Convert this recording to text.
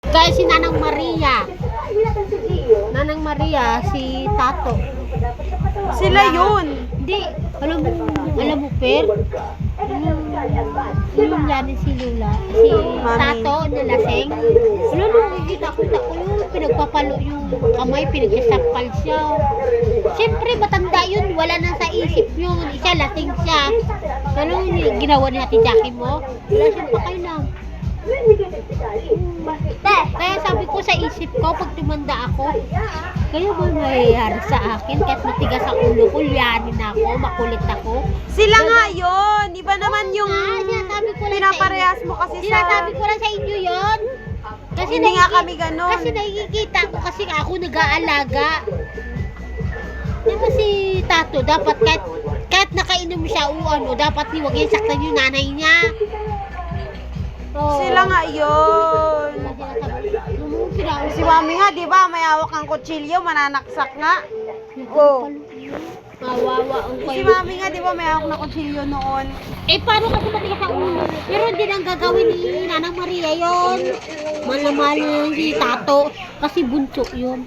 Kaya si Nanang Maria. Nanang Maria, si Tato. Sila yun. Hindi, alam mo, Per? Yung yan si Lula. Si Mami. Tato, nalaseng. Wala nung kita ko yun. Pinagpapalo yung kamay, pinagsasampal siya. Siyempre, matanda yun. Wala na sa isip yun. Isa, lasing siya. Ano yung ginawa ni Ate Jackie mo? Wala siyang pakailang. Kaya sabi ko sa isip ko, pag tumanda ako, kaya ba mayayari sa akin? Kahit matigas ang ulo ko, lianin ako, makulit ako. Sila nga yun. Iba naman yung Sinasabi ko lang pinaparehas mo kasi sa... Sinasabi ko lang sa inyo yun. Kasi Hindi nga kami ganun. Kasi nakikita ko kasi ako nag-aalaga. Diba si Tato, dapat kahit nakainom siya o ano, dapat huwag yung saktan yung nanay niya. Oh. Sila nga yun. Si mami nga, di ba, may hawak ng kutsilyo, mananaksak nga. Oh. Kawawa ang Si mami nga, di ba, may hawak ng kutsilyo noon. Eh, paano kasi matigas ang ulo? Pero hindi nang gagawin ni Nanang Maria yun. Malamali si Tato. Kasi bunso yun.